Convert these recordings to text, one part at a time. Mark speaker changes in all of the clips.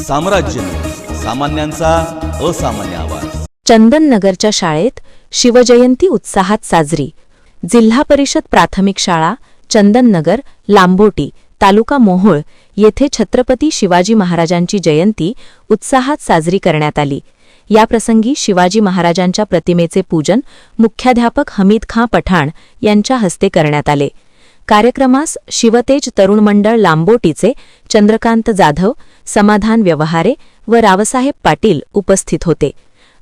Speaker 1: साम्राज्य, सामान्यांचा असामान्य आवाज।
Speaker 2: चंदननगरच्या शाळेत शिवजयंती उत्साहात साजरी। जिल्हा परिषद प्राथमिक शाळा चंदननगर, लांबोटी, तालुका मोहोळ येथे छत्रपती शिवाजी महाराजांची जयंती उत्साहात साजरी करण्यात आली। याप्रसंगी शिवाजी महाराजांच्या प्रतिमेचे पूजन मुख्याध्यापक हमीद खां पठाण यांच्या हस्ते करण्यात आले। कार्यक्रमास शिवतेज तरुण मंडळ लांबोटीचे चंद्रकांत जाधव, समाधान व्यवहारे व रावसाहेब पाटील उपस्थित होते।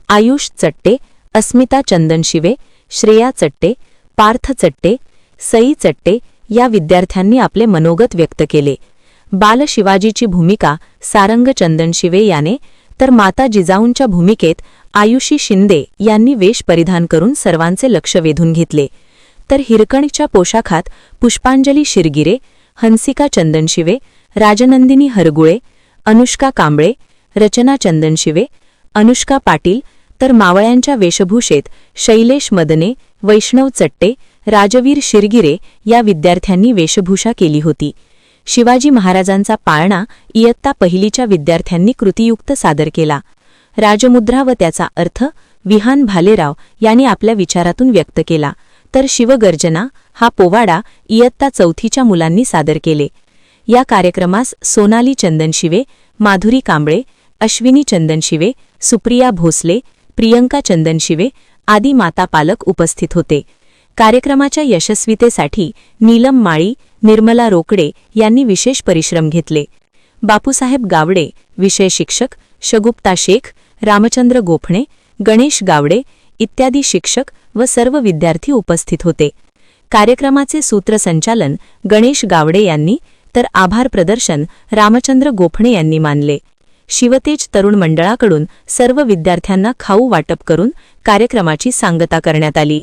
Speaker 2: आयुष चट्टे, अस्मिता चंदनशिवे, श्रेया चट्टे, पार्थ चट्टे, सई चट्टे या विद्यार्थ्यांनी आपले मनोगत व्यक्त केले। बाल शिवाजीची भूमिका सारंग चंदनशिवे याने, तर माता जिजाऊंच्या भूमिकेत आयुषी शिंदे यांनी वेश परिधान करून सर्वांचे लक्ष वेधून घेतले। तर हिरकणीच्या पोशाखात पुष्पांजली शिरगिरे, हंसिका चंदनशिवे, राजनंदिनी हरगुळे, अनुष्का कांबळे, रचना चंदनशिवे, अनुष्का पाटील, तर मावळ्यांच्या वेशभूषेत शैलेश मदने, वैष्णव चट्टे, राजवीर शिरगिरे या विद्यार्थ्यांनी वेशभूषा केली होती। शिवाजी महाराजांचा पाळणा इयत्ता पहिलीच्या विद्यार्थ्यांनी कृतियुक्त सादर केला। राजमुद्रा व त्याचा अर्थ विहान भालेराव यांनी आपल्या विचारातून व्यक्त केला, तर शिवगर्जना हा पोवाडा इयत्ता चौथीच्या मुलांनी सादर केले। या कार्यक्रमास सोनाली चंदनशिवे, माधुरी कांबळे, अश्विनी चंदनशिवे, सुप्रिया भोसले, प्रियंका चंदनशिवे आदी माता पालक उपस्थित होते। कार्यक्रमाच्या यशस्वीतेसाठी नीलम माळी, निर्मला रोकडे यांनी विशेष परिश्रम घेतले। बापूसाहेब गावडे विषय शिक्षक, शगुप्ता शेख, रामचंद्र गोफणे, गणेश गावडे इत्यादी शिक्षक व सर्व विद्यार्थी उपस्थित होते। कार्यक्रमाचे सूत्रसंचालन गणेश गावडे यांनी, तर आभार प्रदर्शन रामचंद्र गोफणे यांनी मानले। शिवतेज तरुण मंडळाकडून सर्व विद्यार्थ्यांना खाऊ वाटप करून कार्यक्रमाची सांगता करण्यात आली।